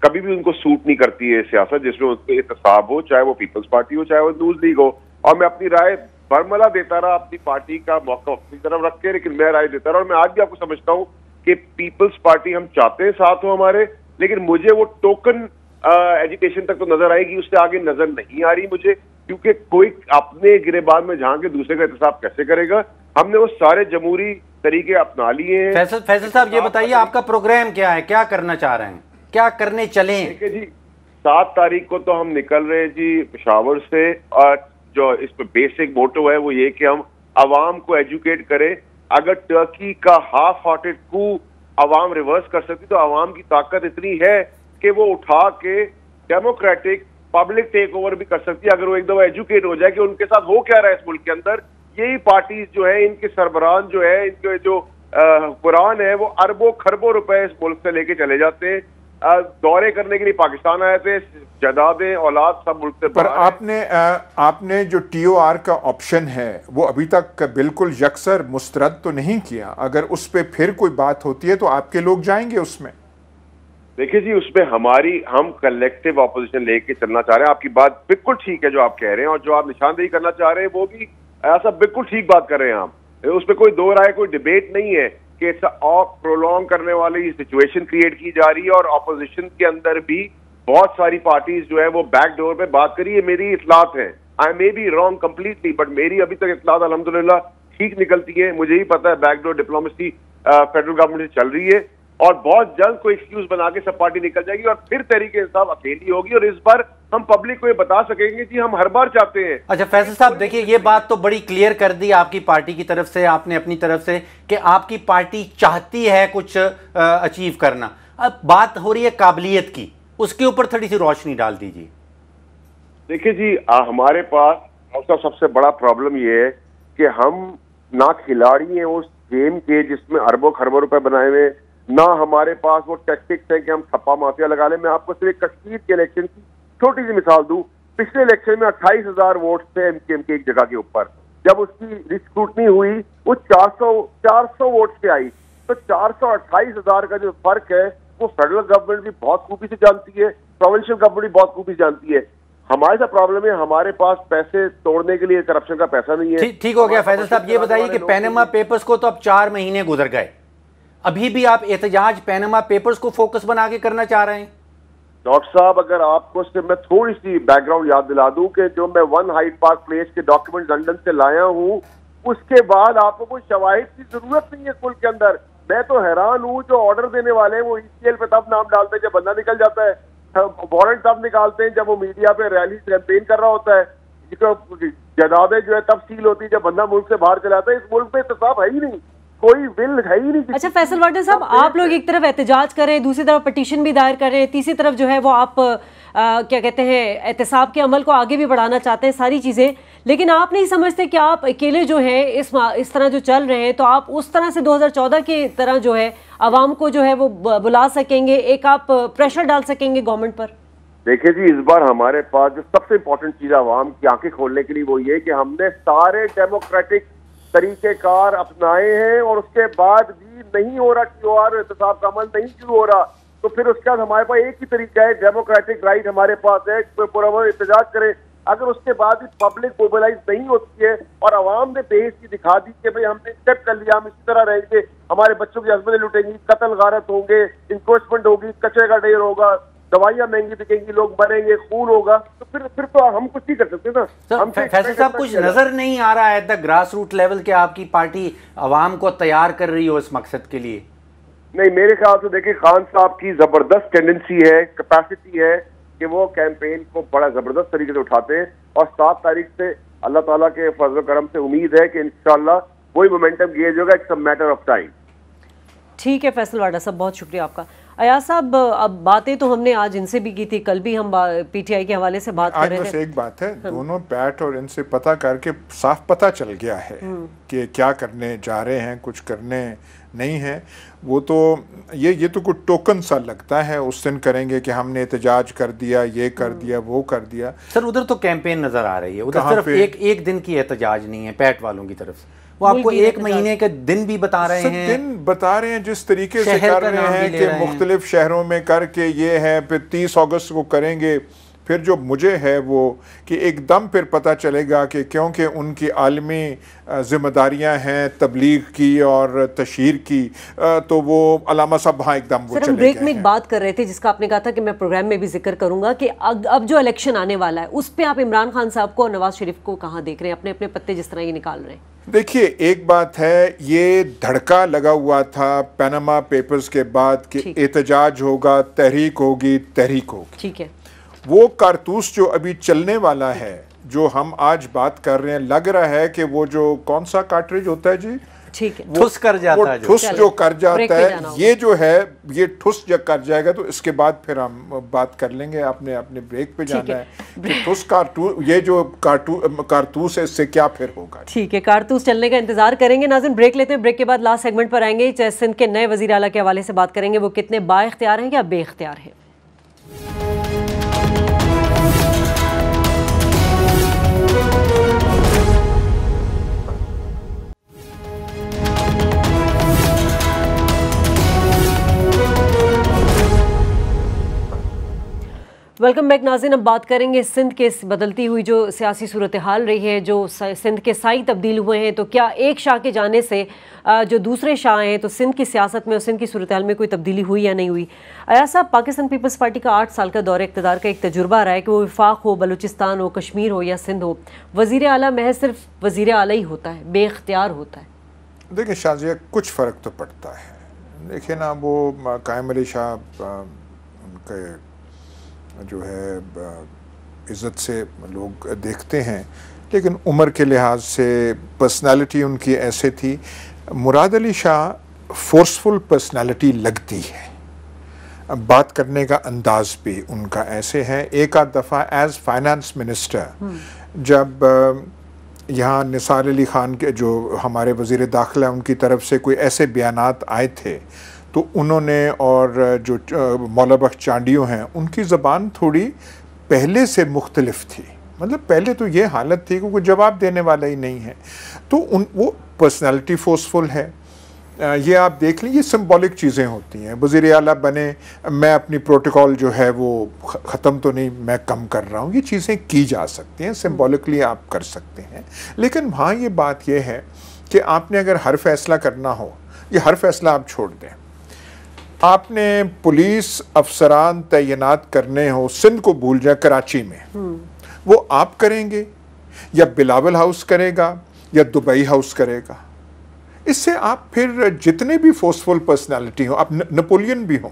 कभी भी उनको सूट नहीं करती है सियासत जिसमें उनको एहतसाब हो, चाहे वो पीपल्स पार्टी हो, चाहे वो नूज लीग हो। और मैं अपनी राय बरमला देता रहा, अपनी पार्टी का मौका अपनी तरफ रख के, लेकिन मैं राय देता रहा। और मैं आज भी आपको समझता हूँ कि पीपल्स पार्टी हम चाहते हैं साथ हो हमारे, लेकिन मुझे वो टोकन एजुकेशन तक तो नजर आएगी, उससे आगे नजर नहीं आ रही मुझे, क्योंकि कोई अपने गिरेबान में झांक के दूसरे का एहतसाब कैसे करेगा? हमने वो सारे जमहूरी तरीके अपना लिए हैं। फैसल साहब, ये बताइए आपका प्रोग्राम क्या है, क्या करना चाह रहे हैं, क्या करने चले? देखिए जी, 7 तारीख को तो हम निकल रहे हैं जी पेशावर से, और जो इस पर बेसिक मोटो है वो ये कि हम आवाम को एजुकेट करें। अगर टर्की का हाफ हार्टेड कू आवाम रिवर्स कर सकती तो आवाम की ताकत इतनी है कि वो उठा के डेमोक्रेटिक पब्लिक टेक ओवर भी कर सकती है, अगर वो एक दफा एजुकेट हो जाए कि उनके साथ हो क्या रहा है इस मुल्क के अंदर। यही पार्टीज जो है, इनके सरबरान जो है, इनके जो कुरान है, वो अरबों खरबों रुपए इस मुल्क से लेके चले जाते हैं। दौरे करने के लिए पाकिस्तान आए थे, जायदादें औलाद सब मुल्क से। पर आपने जो TOR का ऑप्शन है वो अभी तक बिल्कुल यकसर मुस्तरद तो नहीं किया। अगर उस पर फिर कोई बात होती है तो आपके लोग जाएंगे उसमें? देखिए जी, उसमें हम कलेक्टिव ऑपोजिशन लेके चलना चाह रहे हैं। आपकी बात बिल्कुल ठीक है जो आप कह रहे हैं, और जो आप निशानदेही करना चाह रहे हैं वो भी ऐसा बिल्कुल ठीक बात कर रहे हैं आप। उसमें कोई दो राय, कोई डिबेट नहीं है कि और प्रोलॉन्ग करने वाली सिचुएशन क्रिएट की जा रही है। और ऑपोजिशन के अंदर भी बहुत सारी पार्टीज जो है वो बैक डोर पे बात करी है। मेरी इतलात है, I may be wrong completely, but मेरी अभी तक इतलात अल्हम्दुलिल्लाह ठीक निकलती है। मुझे ही पता है बैकडोर डिप्लोमेसी फेडरल गवर्नमेंट से चल रही है, और बहुत जल्द कोई एक्सक्यूज बना के सब पार्टी निकल जाएगी और फिर तहरीक इंसाफ अकेली होगी। और इस बार हम पब्लिक को ये बता सकेंगे कि हम हर बार चाहते हैं। अच्छा फैसल साहब, देखिए ये बात तो बड़ी क्लियर कर दी आपकी पार्टी की तरफ से, आपने अपनी तरफ से, कि आपकी पार्टी चाहती है कुछ अचीव करना। अब बात हो रही है काबिलियत की, उसके ऊपर थोड़ी सी रोशनी डाल दीजिए। देखिए जी, हमारे पास सबसे बड़ा प्रॉब्लम ये है कि हम ना खिलाड़ी हैं उस गेम के जिसमें अरबों खरबों रुपए बनाए हुए, ना हमारे पास वो टैक्टिक्स है कि हम छप्पा माफिया लगा लें। मैं आपको सिर्फ कश्मीर के इलेक्शन की छोटी सी मिसाल दूं। पिछले इलेक्शन में 28,000 वोट थे एमकेएम के एक जगह के ऊपर। जब उसकी स्क्रूटनी हुई वो 400 वोट से आई। तो 428,000 का जो फर्क है वो फेडरल गवर्नमेंट भी बहुत खूबी से जानती है, प्रोविंशियल गवर्नमेंट भी बहुत खूबी जानती है। हमारे साथ प्रॉब्लम है, हमारे पास पैसे तोड़ने के लिए करप्शन का पैसा नहीं है। ठीक हो गया फैसल साहब, ये बताइए कि पैनामा पेपर्स को तो अब 4 महीने गुजर गए, अभी भी आप एहतजाज पैनामा पेपर्स को फोकस बना के करना चाह रहे हैं? डॉक्टर साहब, अगर आपको सिर्फ मैं थोड़ी सी बैकग्राउंड याद दिला दूं कि जो मैं 1 हाइड पार्क प्लेस के डॉक्यूमेंट लंदन से लाया हूं, उसके बाद आपको कोई शवाहिद की जरूरत नहीं है कुल के अंदर। मैं तो हैरान हूं, जो ऑर्डर देने वाले हैं वो ECL पे तब नाम डालते हैं जब बंदा निकल जाता है, वारंट तब निकालते हैं जब वो मीडिया पे रैली कैंपेन कर रहा होता है, जायदादें जो है तब सील होती है जब बंदा मुल्क से बाहर चला जाता है। इस मुल्क में इंतसाब है ही नहीं, कोई विल है ही नहीं। अच्छा फैसल वार्डन साहब, आप लोग एक तरफ एहतजाज कर रहे हैं, दूसरी तरफ पिटीशन भी दायर कर रहे हैं, तीसरी तरफ जो है वो आप क्या कहते हैं एहतसाब के अमल को आगे भी बढ़ाना चाहते हैं, सारी चीज़ें, लेकिन आप नहीं समझते कि आप अकेले जो है इस तरह जो चल रहे हैं तो आप उस तरह से 2014 की तरह जो है आवाम को जो है वो बुला सकेंगे, एक आप प्रेशर डाल सकेंगे गवर्नमेंट पर? देखिए जी, इस बार हमारे पास जो सबसे इंपॉर्टेंट चीज आवाम की आंखें खोलने के लिए वो ये कि हमने सारे डेमोक्रेटिक तरीकेकार अपनाए हैं और उसके बाद भी नहीं हो रहा TOR एहतसाब का अमल नहीं शुरू हो रहा। तो फिर उसके बाद हमारे पास एक ही तरीका है, डेमोक्रेटिक राइट हमारे पास है, पूरा एहतजाज करें। अगर उसके बाद भी पब्लिक मोबिलाइज नहीं होती है और आवाम ने देश की दिखा दी कि भाई हमने एक्सेप्ट कर लिया, हम इसी तरह रहेंगे, हमारे बच्चों की हस्बतें लुटेंगी, कत्ल गारत होंगे, इंक्रोचमेंट होगी, कचरे का ढेर होगा, दवाइयां महंगी बिकेंगी, लोग मरेंगे, खून होगा, तो फिर तो हम कुछ नहीं कर सकते ना। हम फैसल साहब, कुछ नजर नहीं आ रहा है at the grass root level के आपकी पार्टी आवाम को तैयार कर रही हो इस मकसद के लिए? नहीं, मेरे ख्याल से देखिए खान साहब की जबरदस्त टेंडेंसी है, कैपेसिटी है कि वो कैंपेन को बड़ा जबरदस्त तरीके से उठाते हैं। और 7 तारीख से अल्लाह ताला के फजल करम से उम्मीद है कि इंशाल्लाह वही मोमेंटम गेज होगा। It's a matter of time. ठीक है फैसल वाडा साहब, बहुत शुक्रिया आपका। अयाज साहब, अब बातें तो हमने आज इनसे भी की थी, कल भी हम PTI के हवाले से बात कर रहे थे। आज बस एक बात है, दोनों पैट और इनसे पता करके साफ पता चल गया है कि क्या करने जा रहे हैं, कुछ करने नहीं है। वो तो ये तो कुछ टोकन सा लगता है, उस दिन करेंगे कि हमने एहतजाज कर दिया, ये कर दिया, वो कर दिया। सर उधर तो कैंपेन नजर आ रही है, उधर सिर्फ एक दिन की एहतजाज नहीं है पैट वालों की तरफ से, वो आपको 1 महीने के दिन भी बता रहे हैं, दिन बता रहे हैं, जिस तरीके से कर रहे हैं कि मुख्तलिफ शहरों में करके ये है, फिर 30 अगस्त को करेंगे। फिर जो मुझे है वो कि एकदम फिर पता चलेगा कि क्योंकि उनकी आलमी जिम्मेदारियां हैं तबलीग की और तशहीर की, तो वो अलामा साहब वहाँ एकदम वो सर, हम ब्रेक में एक बात कर रहे थे जिसका आपने कहा था कि मैं प्रोग्राम में भी जिक्र करूंगा कि अब जो इलेक्शन आने वाला है उस पर आप इमरान खान साहब को और नवाज शरीफ को कहाँ देख रहे हैं, अपने अपने पत्ते जिस तरह ये निकाल रहे हैं? देखिए, एक बात है, ये धड़का लगा हुआ था पैनामा पेपर्स के बाद कि एहतजाज होगा, तहरीक होगी, तहरीक होगी। ठीक है, वो कारतूस जो अभी चलने वाला है जो हम आज बात कर रहे हैं, लग रहा है कि वो जो कौन सा कार्ट्रिज होता है जी, ठीक है, ठुस कर जाता है, ठुस जो कर जाता है, ये जो है ये ठुस जब कर जाएगा तो इसके बाद फिर हम बात कर लेंगे। आपने अपने ब्रेक पे जाना है कि ठुस कारतूस, ये जो कारतूस है इससे क्या फिर होगा। ठीक है, कारतूस चलने का इंतजार करेंगे। नाज़रीन ब्रेक लेते हैं, ब्रेक के बाद लास्ट सेगमेंट पर आएंगे। सिंध के नए वज़ीर आला के हवाले से बात करेंगे, वो कितने बाइख्तियार हैं या बेख्तियार हैं। वेलकम बैक नाज़रीन। अब बात करेंगे सिंध के बदलती हुई जो सियासी सूरत हाल रही है, जो सिंध के साई तब्दील हुए हैं, तो क्या एक शाह के जाने से जो दूसरे शाह हैं तो सिंध की सियासत में और सिंध की सूरत हाल में कोई तब्दीली हुई या नहीं हुई। अयाज साहब, पाकिस्तान पीपल्स पार्टी का 8 साल का दौरे इक़्तिदार का एक तजुर्बा रहा है कि वो वफाक हो, बलूचिस्तान हो, कश्मीर हो या सिंध हो, वज़ीर आला महज सिर्फ वज़ीर आला ही होता है, बेख्तियार होता है। देखिए शाजिया, कुछ फ़र्क तो पड़ता है। देखिए ना, वो कायम अली शाह उनके जो है इज़्ज़त से लोग देखते हैं, लेकिन उम्र के लिहाज से पर्सनालिटी उनकी ऐसे थी। मुराद अली शाह फोर्सफुल पर्सनालिटी लगती है, बात करने का अंदाज़ भी उनका ऐसे है। एक आध दफ़ा एज़ फाइनेंस मिनिस्टर जब यहाँ निसार अली ख़ान के जो हमारे वज़ीर दाखिला उनकी तरफ से कोई ऐसे बयानात आए थे तो उन्होंने, और जो मौला बख्श चांडियों हैं उनकी ज़बान थोड़ी पहले से मुख्तलिफ थी। मतलब पहले तो ये हालत थी कि कोई जवाब देने वाला ही नहीं है, तो वो पर्सनालिटी फोर्सफुल है। ये आप देख लीजिए, सिंबॉलिक चीज़ें होती हैं। वज़ीर आला बने, मैं अपनी प्रोटोकॉल जो है वो ख़त्म तो नहीं, मैं कम कर रहा हूँ, ये चीज़ें की जा सकती हैं, सिंबॉलिकली आप कर सकते हैं। लेकिन वहाँ ये बात ये है कि आपने अगर हर फैसला करना हो, ये हर फैसला आप छोड़ दें, आपने पुलिस अफसरान तैनात करने हो, सिंध को भूल जाए, कराची में वो आप करेंगे या बिलावल हाउस करेगा या दुबई हाउस करेगा। इससे आप फिर जितने भी फोर्सफुल पर्सनालिटी हो, आप नेपोलियन भी हों,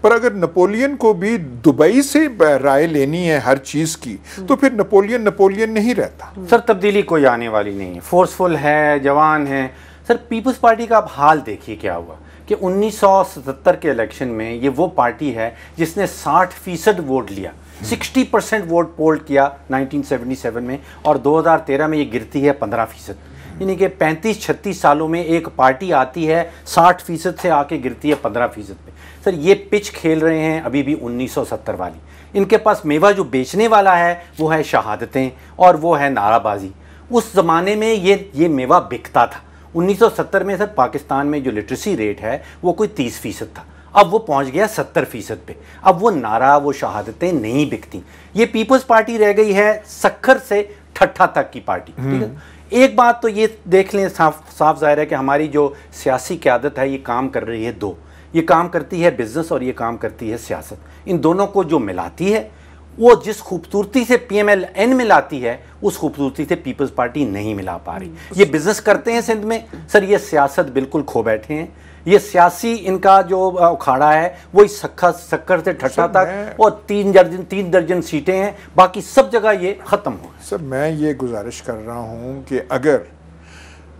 पर अगर नेपोलियन को भी दुबई से राय लेनी है हर चीज़ की, तो फिर नेपोलियन नहीं रहता। सर तब्दीली कोई आने वाली नहीं है, फोर्सफुल है, जवान है। सर पीपल्स पार्टी का आप हाल देखिए क्या हुआ कि 1977 के इलेक्शन में ये वो पार्टी है जिसने 60% वोट लिया, 60% वोट पोल किया 1977 में, और 2013 में ये गिरती है 15%। यानी कि 35-36 सालों में एक पार्टी आती है 60% से आके गिरती है 15% पे। सर ये पिच खेल रहे हैं अभी भी 1970 वाली। इनके पास मेवा जो बेचने वाला है वो है शहादतें और वो है नाराबाजी। उस ज़माने में ये मेवा बिकता था। 1970 में सर पाकिस्तान में जो लिटरेसी रेट है वो कोई 30% था, अब वो पहुंच गया 70% पे। अब वो नारा, वो शहादतें नहीं बिकती। ये पीपल्स पार्टी रह गई है सक्खर से ठट्ठा तक की पार्टी। ठीक है, एक बात तो ये देख लें, साफ जाहिर है कि हमारी जो सियासी क़यादत है ये काम कर रही है दो, ये काम करती है बिजनेस और ये काम करती है सियासत। इन दोनों को जो मिलाती है, वो जिस खूबसूरती से PMLN मिलाती है उस खूबसूरती से पीपल्स पार्टी नहीं मिला पा रही। ये बिजनेस करते हैं सिंध में सर, ये सियासत बिल्कुल खो बैठे हैं। ये सियासी इनका जो उखाड़ा है वो इस सक्कर से ठट्ठा तक, और 3 दर्जन सीटें हैं, बाकी सब जगह ये ख़त्म हो। सर मैं ये गुजारिश कर रहा हूँ कि अगर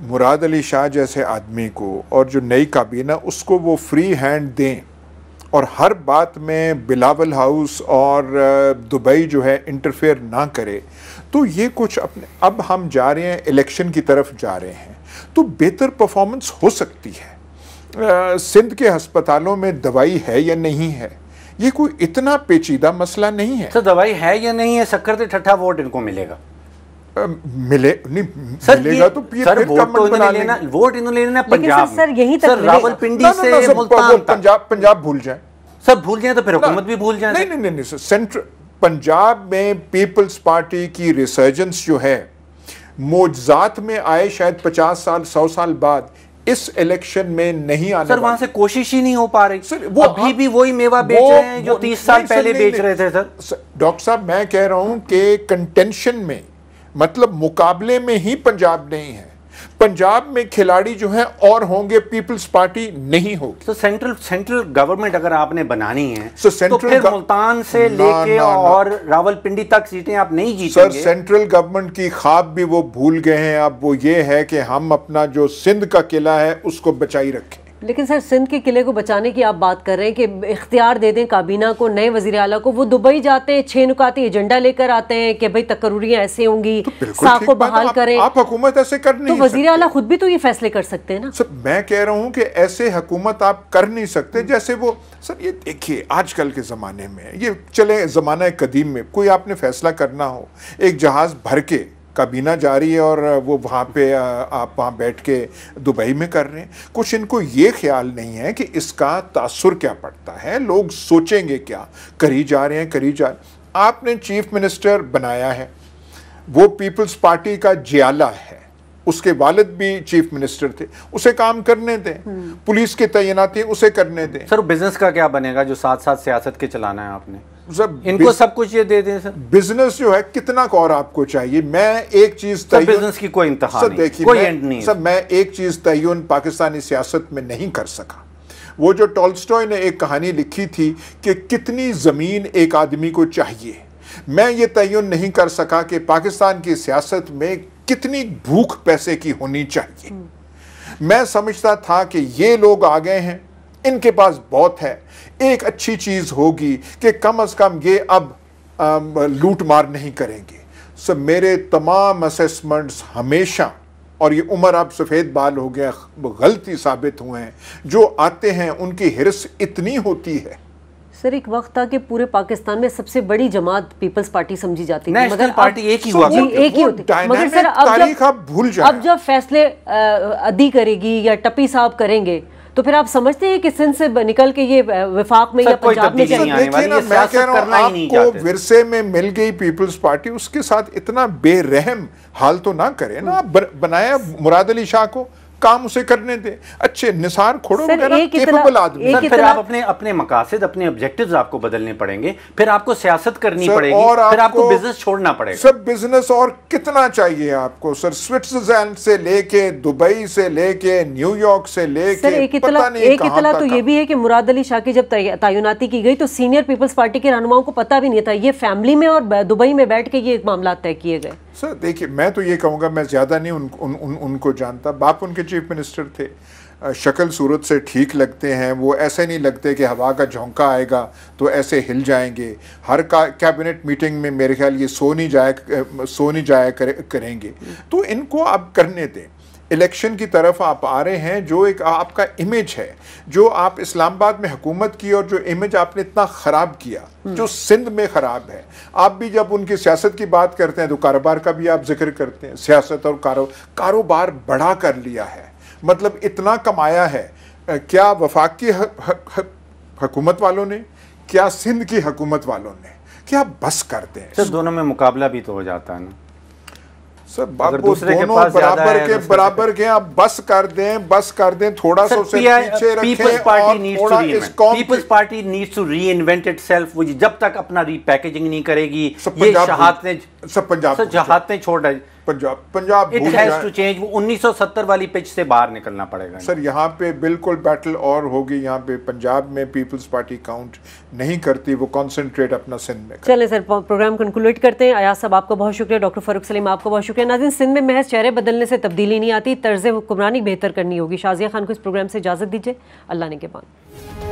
मुराद अली शाह जैसे आदमी को और जो नई काबीना उसको वो फ्री हैंड दें और हर बात में बिलावल हाउस और दुबई जो है इंटरफेयर ना करे, तो ये कुछ अपने, अब हम जा रहे हैं इलेक्शन की तरफ जा रहे हैं, तो बेहतर परफॉर्मेंस हो सकती है। सिंध के अस्पतालों में दवाई है या नहीं है, ये कोई इतना पेचीदा मसला नहीं है। सर दवाई है या नहीं है, सक्कर से ठट्ठा वोट इनको मिलेगा। मिले नहीं सर मिलेगा तो सर वोट तो इन्होंने लेना, वोट इन्होंने लेना पंजाब में। सर यही तक रावलपिंडी से मुल्तान तक। पंजाब भूल जाए, सब भूल जाए तो फिर हुकूमत भी भूल जाए। नहीं सर, सेंट्रल पंजाब में पीपल्स पार्टी की रिसर्जेंस जो है मोजात में आए शायद 50 साल 100 साल बाद, इस इलेक्शन में नहीं आने। सर वहां से कोशिश ही नहीं हो पा रही। सर वो अभी भी वही मेवा बेच रहे हैं जो 30 साल पहले बेच रहे थे। सर डॉक्टर साहब मैं कह रहा हूं कि कंटेंशन में, मतलब मुकाबले में ही पंजाब नहीं है। पंजाब में खिलाड़ी जो हैं और होंगे, पीपल्स पार्टी नहीं होगी। तो सेंट्रल गवर्नमेंट अगर आपने बनानी है तो फिर मुल्तान से लेके और रावलपिंडी तक सीटें आप नहीं जीतेंगे। सर, सेंट्रल गवर्नमेंट की ख्वाब भी वो भूल गए हैं। अब वो ये है कि हम अपना जो सिंध का किला है उसको बचाई रखें। लेकिन सर, सिंध के किले को बचाने की आप बात कर रहे हैं कि इख्तियार दे दें काबीना को, नए वज़ीर आला को, वो दुबई जाते हैं, 6 नुकाती एजेंडा लेकर आते हैं कि भाई तकर्रुरियां ऐसे होंगी, साख को बहाल करें। आप हुकूमत ऐसे कर नहीं सकते। तो वज़ीर आला खुद भी तो ये फैसले कर सकते हैं ना। सर, मैं कह रहा हूं कि ऐसे हुकूमत आप कर नहीं सकते जैसे वो। सर, ये देखिए आजकल के ज़माने में, ये चले ज़माना कदीम में, कोई आपने फैसला करना हो, एक जहाज़ भर के काबीना जा रही है और वो वहाँ पे आप वहाँ बैठ के दुबई में कर रहे हैं। कुछ इनको ये ख्याल नहीं है कि इसका तासुर क्या पड़ता है, लोग सोचेंगे क्या, करी जा रहे हैं, करी जा रहे हैं। आपने चीफ मिनिस्टर बनाया है, वो पीपल्स पार्टी का जियाला है, उसके वालिद भी चीफ मिनिस्टर थे, उसे काम करने दें। पुलिस की तैनाती उसे करने दें। सर, बिजनेस का क्या बनेगा जो साथ साथ सियासत के चलाना है आपने? इनको सब कुछ ये दे दें सर। बिजनेस जो है कितना का और आपको चाहिए। मैं एक चीज बिजनेस की कोई इंतहा नहीं, देखिए कोई एंड नहीं। सब मैं एक चीज तयन पाकिस्तानी सियासत में नहीं कर सका। वो जो टॉल्स्टॉय ने एक कहानी लिखी थी कि कितनी जमीन एक आदमी को चाहिए, मैं ये तयन नहीं कर सका कि पाकिस्तान की सियासत में कितनी भूख पैसे की होनी चाहिए। मैं समझता था कि ये लोग आ गए हैं, इनके पास बहुत है, एक अच्छी चीज होगी कि कम से कम ये अब लूट मार नहीं करेंगे। सब मेरे तमाम असेसमेंट्स हमेशा, और ये उम्र अब सफ़ेद बाल हो गया, गलती साबित हुए हैं। जो आते हैं उनकी हिर्स इतनी होती है। सर, एक वक्त था कि पूरे पाकिस्तान में सबसे बड़ी जमात पीपल्स पार्टी समझी जाती थी, मगर पार्टी एक ही हुआ, एक ही होती। मगर सर, अब जब फैसले अदी करेगी या टप्पी साहब करेंगे, तो फिर आप समझते हैं कि सिंध से निकल के ये वफाक में या पंजाब में जाएंगे? देखिए ना, मैं कह रहा हूं आपको विरसे में मिल गई पीपल्स पार्टी, उसके साथ इतना बेरहम हाल तो ना करें ना। बनाया मुराद अली शाह को, काम उसे करने दे, अच्छे निसार खोड़ो केपेबल आदमी। फिर आप अपने मकासद, अपने ऑब्जेक्टिव्स आपको बदलने पड़ेंगे, फिर आपको सियासत करनी पड़ेगी, फिर आपको बिजनेस छोड़ना पड़ेगा। सब बिजनेस और कितना चाहिए आपको सर? स्विट्जरलैंड से लेके, दुबई से लेके, न्यूयॉर्क से लेके, एक इतला तो ये भी है कि मुराद अली शाह की जब तैनाती की गई तो सीनियर पीपल्स पार्टी के रहनुमाओं को पता भी नहीं था, ये फैमिली में और दुबई में बैठ के ये मामला तय किए गए। सर देखिए, मैं तो ये कहूँगा, मैं ज़्यादा नहीं उनको जानता। बाप उनके चीफ मिनिस्टर थे, शक्ल सूरत से ठीक लगते हैं, वो ऐसे नहीं लगते कि हवा का झोंका आएगा तो ऐसे हिल जाएंगे। हर कैबिनेट मीटिंग में मेरे ख्याल ये सो नहीं जाया करेंगे। तो इनको आप करने दें। इलेक्शन की तरफ आप आ रहे हैं, जो एक आपका इमेज है, जो आप इस्लामाबाद में हुकूमत की और जो इमेज आपने इतना ख़राब किया, जो सिंध में ख़राब है। आप भी जब उनकी सियासत की बात करते हैं तो कारोबार का भी आप जिक्र करते हैं। सियासत और कारोबार बढ़ा कर लिया है, मतलब इतना कमाया है। क्या वफाक की हुकूमत वालों ने, क्या सिंध की हुकूमत वालों ने, क्या बस करते हैं? सर, दोनों में मुकाबला भी तो हो जाता है ना सर। दोनों बराबर के आप बस कर दें, थोड़ा सा उसे पीछे रखें। People's party needs to reinvent itself. वो जब तक अपना रीपैकेजिंग नहीं करेगी, ये जहातें छोड़ रहे Punjab it has to change. वो 1970 वाली पिच से बाहर निकलना पड़ेगा सर। यहाँ पे बिल्कुल बैटल और होगी। यहाँ पे पंजाब में पीपल्स पार्टी काउंट नहीं करती, वो कॉन्सेंट्रेट अपना सिंध में। चलें सर, प्रोग्राम कंक्लूड करते हैं। अयाज साहब आपको बहुत शुक्रिया, डॉक्टर फारूक सलीम आपको बहुत शुक्रिया। नाज़रीन, सिंध में महज चेहरे बदलने से तब्दीली नहीं आती, तर्ज हुक्मरानी बेहतर करनी होगी। शाजिया खान को इस प्रोग्राम से इजाज़त दीजिए। अल्लाह ने के बाद।